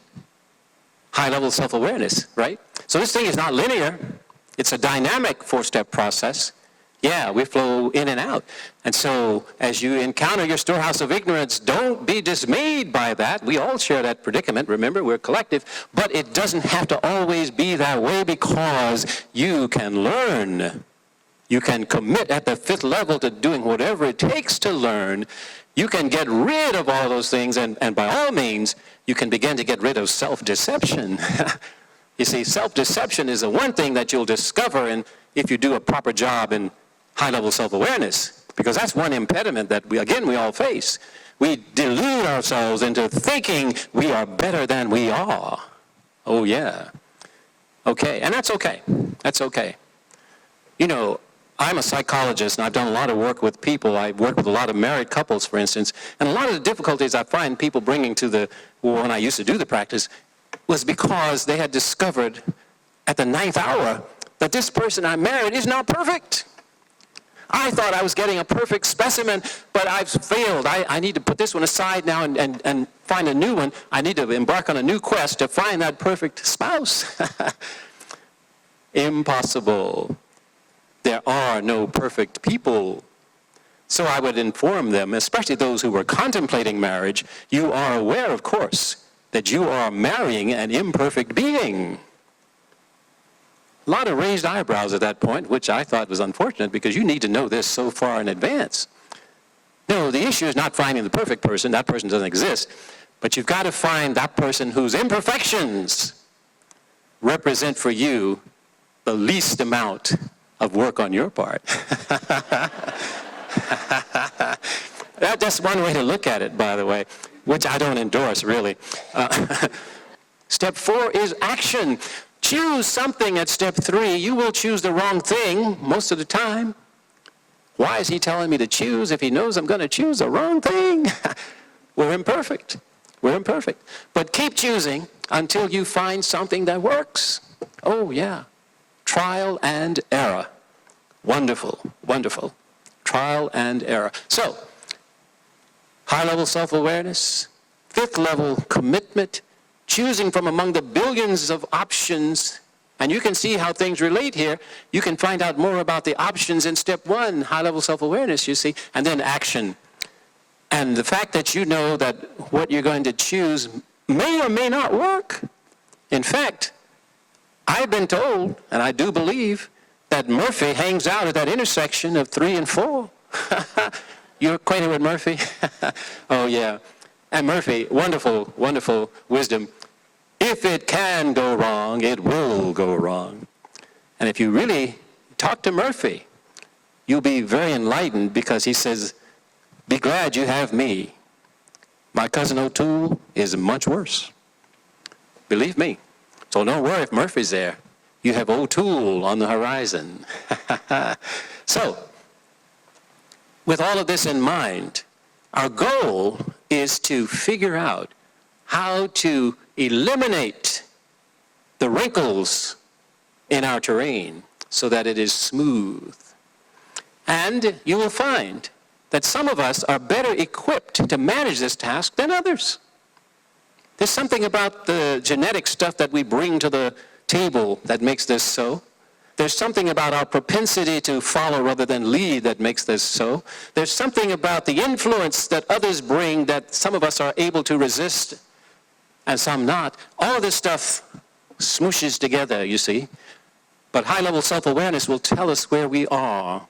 High-level self-awareness, right? So this thing is not linear. It's a dynamic 4-step process. Yeah, we flow in and out. And so as you encounter your storehouse of ignorance, don't be dismayed by that. We all share that predicament. Remember, we're collective. But it doesn't have to always be that way, because you can learn. You can commit at the 5th level to doing whatever it takes to learn. You can get rid of all those things, and by all means, you can begin to get rid of self-deception. You see, self-deception is the one thing that you'll discover if you do a proper job in high-level self-awareness, because that's one impediment that we all face. We delude ourselves into thinking we are better than we are. Oh yeah. Okay, and that's okay. That's okay. You know, I'm a psychologist, and I've done a lot of work with people. I work with a lot of married couples, for instance, and a lot of the difficulties I find people bringing to when I used to do the practice was because they had discovered at the 9th hour that this person I married is not perfect. I thought I was getting a perfect specimen, but I've failed. I need to put this one aside now and find a new one. I need to embark on a new quest to find that perfect spouse. Impossible. There are no perfect people. So I would inform them, especially those who were contemplating marriage, you are aware, of course, that you are marrying an imperfect being. A lot of raised eyebrows at that point, which I thought was unfortunate, because you need to know this so far in advance. No, the issue is not finding the perfect person. That person doesn't exist. But you've got to find that person whose imperfections represent for you the least amount of work on your part. That's one way to look at it, by the way, which I don't endorse, really. Step 4 is action. Choose something at step 3. You will choose the wrong thing most of the time. Why is he telling me to choose if he knows I'm going to choose the wrong thing? We're imperfect. We're imperfect. But keep choosing until you find something that works. Oh, yeah. Trial and error. Wonderful, wonderful. Trial and error. So, high-level self-awareness, 5th level commitment, choosing from among the billions of options, and you can see how things relate here. You can find out more about the options in step 1, high-level self-awareness, you see, and then action. And the fact that you know that what you're going to choose may or may not work. In fact, I've been told, and I do believe, that Murphy hangs out at that intersection of 3 and 4. You're acquainted with Murphy? Oh, yeah. And Murphy, wonderful, wonderful wisdom. If it can go wrong, it will go wrong. And if you really talk to Murphy, you'll be very enlightened, because he says, be glad you have me. My cousin O'Toole is much worse. Believe me. So don't worry if Murphy's there. You have O'Toole on the horizon. So, with all of this in mind, our goal is to figure out how to eliminate the wrinkles in our terrain so that it is smooth. And you will find that some of us are better equipped to manage this task than others. There's something about the genetic stuff that we bring to the table that makes this so. There's something about our propensity to follow rather than lead that makes this so. There's something about the influence that others bring that some of us are able to resist and some not. All of this stuff smooshes together, you see. But high-level self-awareness will tell us where we are.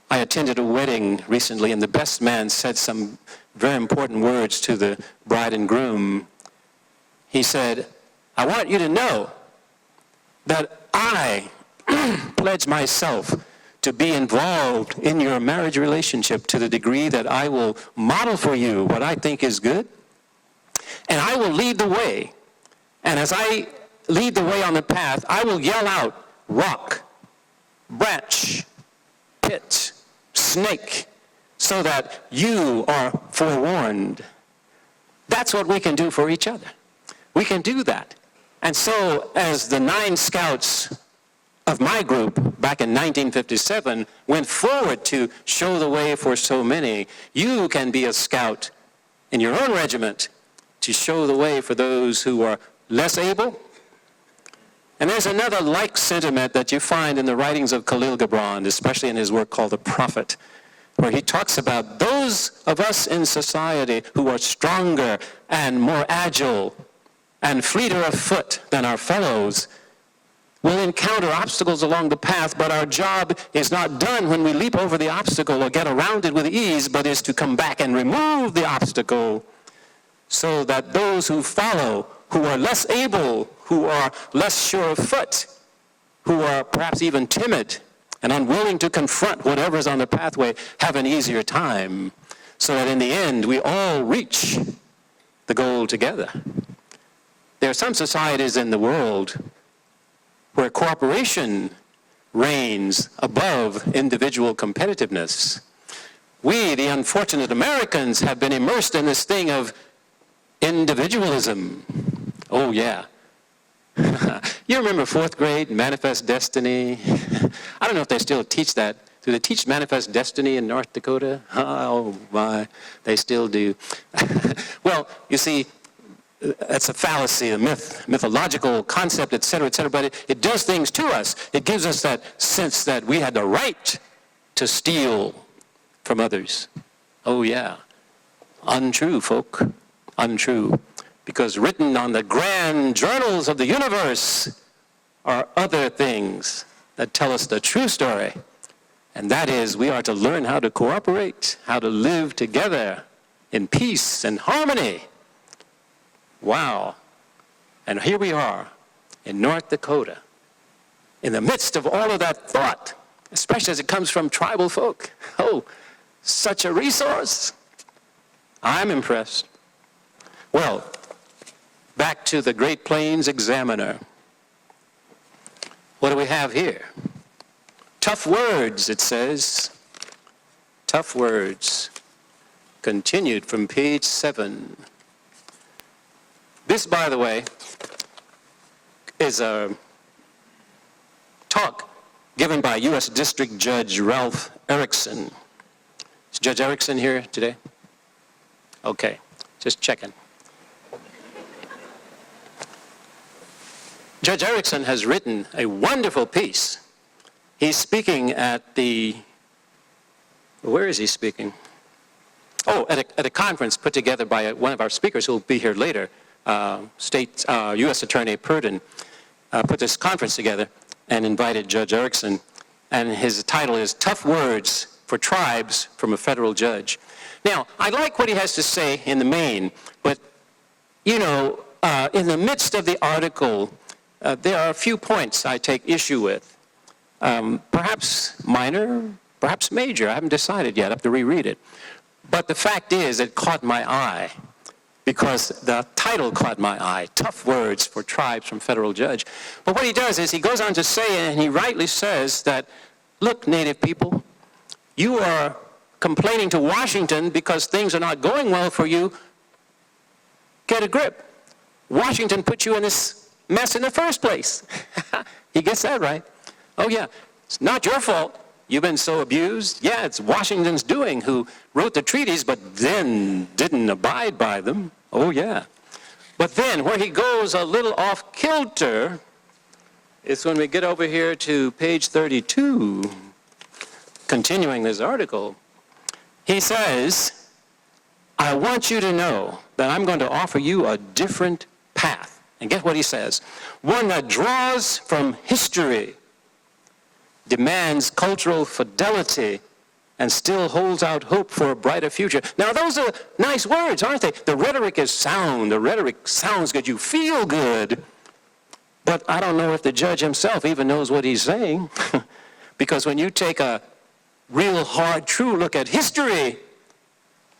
I attended a wedding recently, and the best man said some very important words to the bride and groom. He said, I want you to know that I pledge myself to be involved in your marriage relationship to the degree that I will model for you what I think is good, and I will lead the way. And as I lead the way on the path, I will yell out, rock, branch, pit, snake, so that you are forewarned. That's what we can do for each other. We can do that. And so, as the 9 scouts of my group back in 1957 went forward to show the way for so many, you can be a scout in your own regiment to show the way for those who are less able. And there's another like sentiment that you find in the writings of Khalil Gibran, especially in his work called The Prophet, where he talks about those of us in society who are stronger and more agile and fleeter of foot than our fellows will encounter obstacles along the path, but our job is not done when we leap over the obstacle or get around it with ease, but is to come back and remove the obstacle so that those who follow, who are less able, who are less sure of foot, who are perhaps even timid and unwilling to confront whatever's on the pathway, have an easier time, so that in the end we all reach the goal together. There are some societies in the world where cooperation reigns above individual competitiveness. We, the unfortunate Americans, have been immersed in this thing of individualism. Oh, yeah. You remember 4th grade, Manifest Destiny? I don't know if they still teach that. Do they teach Manifest Destiny in North Dakota? Oh, my, they still do. Well, you see, that's a fallacy, a mythological concept, et cetera, but it does things to us. It gives us that sense that we had the right to steal from others. Oh, yeah. Untrue, folk. Untrue. Because written on the grand journals of the universe are other things that tell us the true story. And that is, we are to learn how to cooperate, how to live together in peace and harmony. Wow. And here we are in North Dakota, in the midst of all of that thought, especially as it comes from tribal folk. Oh, such a resource. I'm impressed. Well, back to the Great Plains Examiner. What do we have here? Tough words, it says. Tough words. Continued from page 7. This, by the way, is a talk given by U.S. District Judge Ralph Erickson. Is Judge Erickson here today? Okay, just checking. Judge Erickson has written a wonderful piece. He's speaking at the, where is he speaking? Oh, at a conference put together by one of our speakers who will be here later, U.S. Attorney Purdon, put this conference together and invited Judge Erickson. And his title is Tough Words for Tribes from a Federal Judge. Now, I like what he has to say in the main, but, you know, in the midst of the article, there are a few points I take issue with. Perhaps minor, perhaps major. I haven't decided yet. I have to reread it. But the fact is, it caught my eye because the title caught my eye, Tough Words for Tribes from Federal Judge. But what he does is he goes on to say, and he rightly says that, look, Native people, you are complaining to Washington because things are not going well for you. Get a grip. Washington put you in this mess in the first place. He gets that right. Oh yeah, it's not your fault. You've been so abused. Yeah, it's Washington's doing, who wrote the treaties but then didn't abide by them. Oh yeah. But then where he goes a little off kilter is when we get over here to page 32, continuing this article. He says, I want you to know that I'm going to offer you a different path. And get what he says. One that draws from history, demands cultural fidelity, and still holds out hope for a brighter future. Now, those are nice words, aren't they? The rhetoric is sound. The rhetoric sounds good. You feel good. But I don't know if the judge himself even knows what he's saying. Because when you take a real hard, true look at history,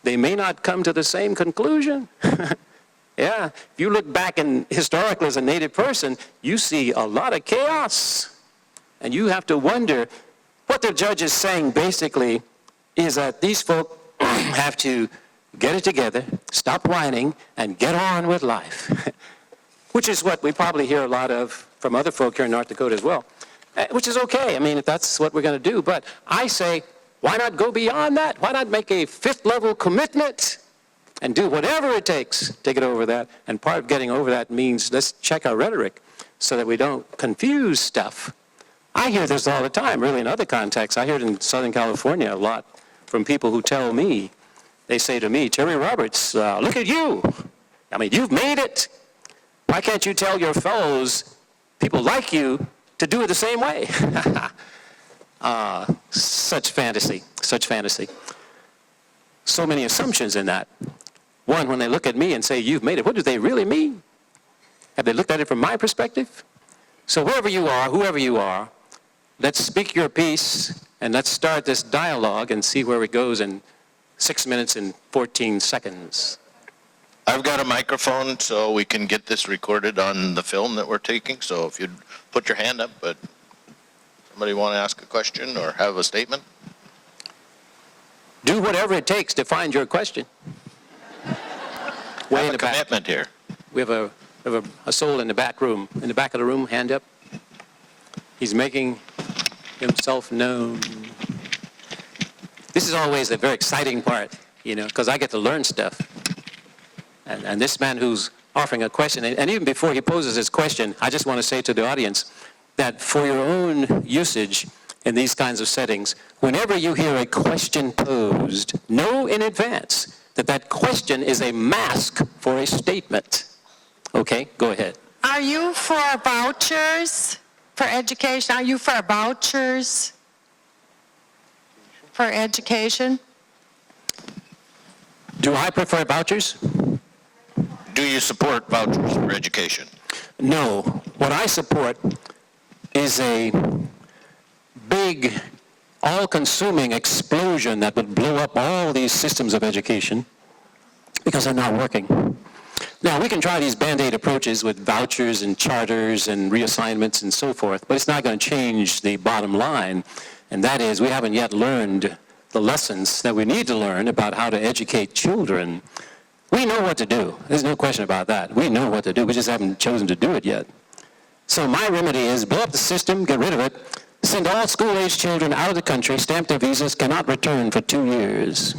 they may not come to the same conclusion. Yeah, if you look back in historically as a Native person, you see a lot of chaos. And you have to wonder, what the judge is saying basically is that these folk have to get it together, stop whining, and get on with life. Which is what we probably hear a lot of from other folk here in North Dakota as well. Which is okay, I mean, if that's what we're going to do. But I say, why not go beyond that? Why not make a fifth-level commitment and do whatever it takes to get over that? And part of getting over that means let's check our rhetoric so that we don't confuse stuff. I hear this all the time, really, in other contexts. I hear it in Southern California a lot from people who tell me, they say to me, Terry Roberts, look at you. I mean, you've made it. Why can't you tell your fellows, people like you, to do it the same way? Such fantasy, such fantasy. So many assumptions in that. One, when they look at me and say, you've made it, what do they really mean? Have they looked at it from my perspective? So wherever you are, whoever you are, let's speak your piece and let's start this dialogue and see where it goes in 6 minutes and 14 seconds. I've got a microphone so we can get this recorded on the film that we're taking. So if you'd put your hand up, but somebody want to ask a question or have a statement? Do whatever it takes to find your question. Way in the back. Commitment here. We have a soul in the back room. In the back of the room, hand up. He's making himself known. This is always a very exciting part, you know, because I get to learn stuff. And this man who's offering a question, and even before he poses his question, I just want to say to the audience that for your own usage in these kinds of settings, whenever you hear a question posed, know in advance that that question is a mask for a statement. Okay, go ahead. Are you for vouchers for education? Are you for vouchers for education? Do I prefer vouchers? Do Do you support vouchers for education? No. What I support is a big, all-consuming explosion that would blow up all these systems of education because they're not working. Now, we can try these Band-Aid approaches with vouchers and charters and reassignments and so forth, but it's not going to change the bottom line, and that is we haven't yet learned the lessons that we need to learn about how to educate children. We know what to do. There's no question about that. We know what to do. We just haven't chosen to do it yet. So my remedy is blow up the system, get rid of it, send all school-age children out of the country, stamp their visas, cannot return for 2 years.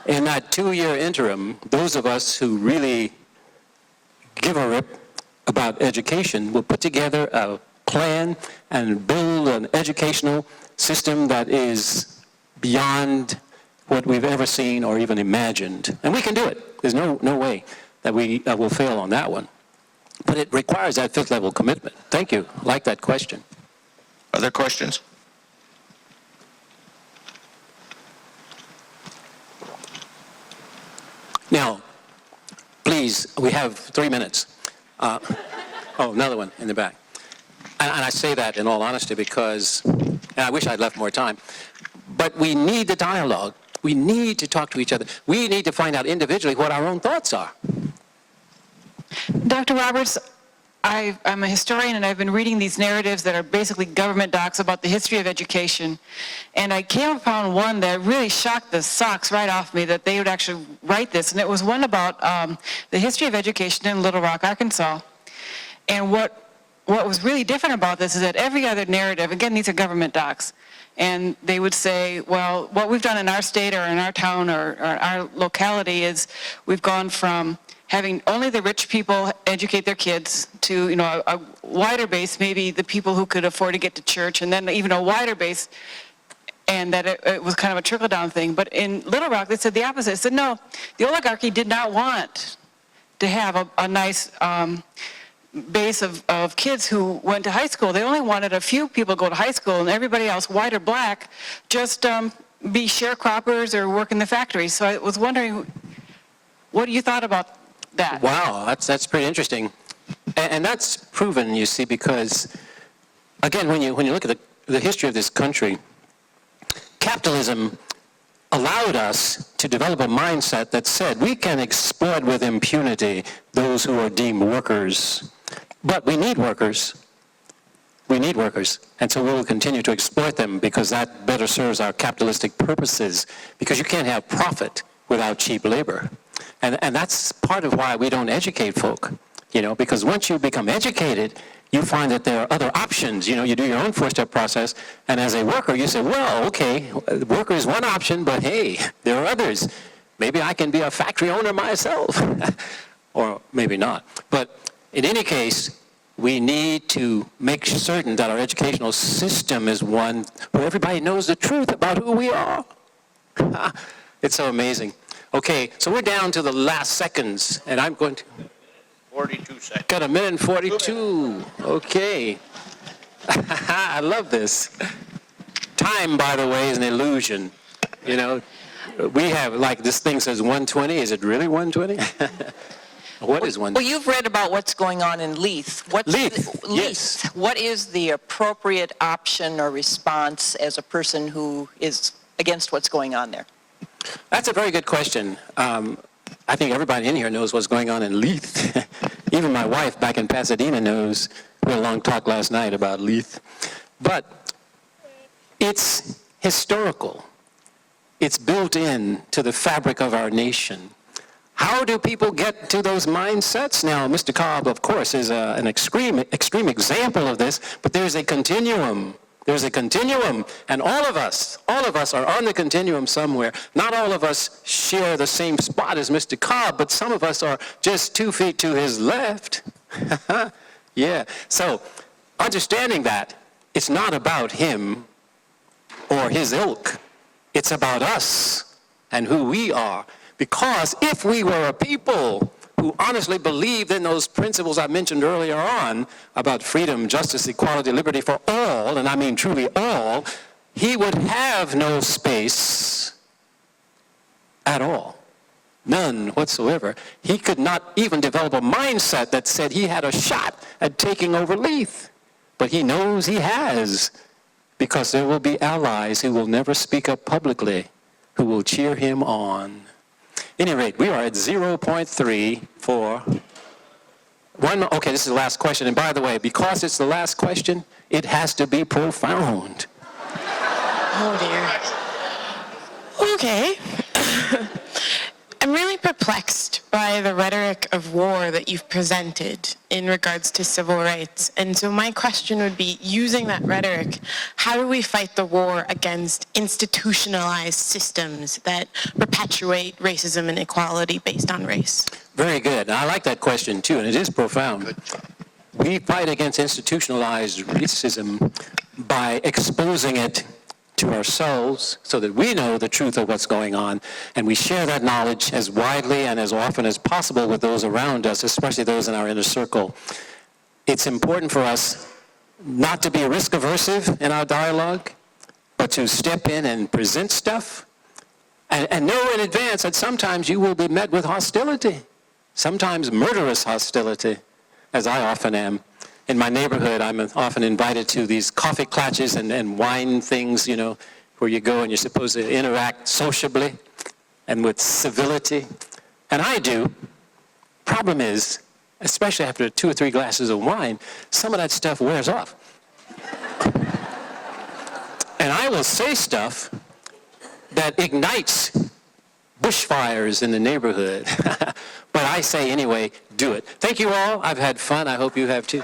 In that 2-year interim, those of us who really give a rip about education will put together a plan and build an educational system that is beyond what we've ever seen or even imagined. And we can do it. There's no way that we will fail on that one. But it requires that fifth level commitment. Thank you. I like that question. Other questions? Now, please, we have 3 minutes. Oh, another one in the back. And I say that in all honesty because, and I wish I'd left more time, but we need the dialogue. We need to talk to each other. We need to find out individually what our own thoughts are. Dr. Roberts, I'm a historian, and I've been reading these narratives that are basically government docs about the history of education. And I came upon one that really shocked the socks right off me, that they would actually write this. And it was one about the history of education in Little Rock, Arkansas. And what was really different about this is that every other narrative, again, these are government docs, and they would say, well, what we've done in our state or in our town or our locality is we've gone from having only the rich people educate their kids to, you know, a wider base, maybe the people who could afford to get to church, and then even a wider base, and that it was kind of a trickle-down thing. But in Little Rock, they said the opposite. They said, no, the oligarchy did not want to have a nice base of kids who went to high school. They only wanted a few people to go to high school, and everybody else, white or black, just be sharecroppers or work in the factories. So I was wondering what you thought about that. Wow, that's pretty interesting. And that's proven, you see, because, again, when you look at the history of this country, capitalism allowed us to develop a mindset that said we can exploit with impunity those who are deemed workers. But we need workers. We need workers. And so we will continue to exploit them because that better serves our capitalistic purposes, because you can't have profit without cheap labor. And that's part of why we don't educate folk, you know, because once you become educated, you find that there are other options. You know, you do your own four-step process, and as a worker, you say, well, okay, worker is one option, but hey, there are others. Maybe I can be a factory owner myself, or maybe not. But in any case, we need to make certain that our educational system is one where everybody knows the truth about who we are. It's so amazing. Okay, so we're down to the last seconds, and I'm going to... 42 seconds. Got a minute and 42. Okay. I love this. Time, by the way, is an illusion. You know, we have, like, this thing says 120. Is it really 120? What is 120? Well, you've read about what's going on in Leith. Leith, yes. What is the appropriate option or response as a person who is against what's going on there? That's a very good question. I think everybody in here knows what's going on in Leith. Even my wife back in Pasadena knows. We had a long talk last night about Leith. But it's historical. It's built in to the fabric of our nation. How do people get to those mindsets? Now, Mr. Cobb, of course, is an extreme example of this, but there's a continuum. There's a continuum, and all of us are on the continuum somewhere. Not all of us share the same spot as Mr. Cobb, but some of us are just 2 feet to his left. Yeah, so understanding that, it's not about him or his ilk. It's about us and who we are. Because if we were a people who honestly believed in those principles I mentioned earlier on about freedom, justice, equality, liberty for all, and I mean truly all, he would have no space at all. None whatsoever. He could not even develop a mindset that said he had a shot at taking over Leith. But he knows he has, because there will be allies who will never speak up publicly, who will cheer him on. At any rate, we are at 0.3 for one. Okay, this is the last question. And by the way, because it's the last question, it has to be profound. Oh dear. Okay. I'm really perplexed by the rhetoric of war that you've presented in regards to civil rights. And so my question would be, using that rhetoric, how do we fight the war against institutionalized systems that perpetuate racism and inequality based on race? Very good. I like that question too, and it is profound. We fight against institutionalized racism by exposing it to ourselves so that we know the truth of what's going on, and we share that knowledge as widely and as often as possible with those around us, especially those in our inner circle. It's important for us not to be risk aversive in our dialogue, but to step in and present stuff and know in advance that sometimes you will be met with hostility, sometimes murderous hostility, as I often am. In my neighborhood, I'm often invited to these coffee clutches and wine things, you know, where you go and you're supposed to interact sociably and with civility. And I do. Problem is, especially after 2 or 3 glasses of wine, some of that stuff wears off. And I will say stuff that ignites bushfires in the neighborhood. But I say anyway, do it. Thank you all. I've had fun. I hope you have too.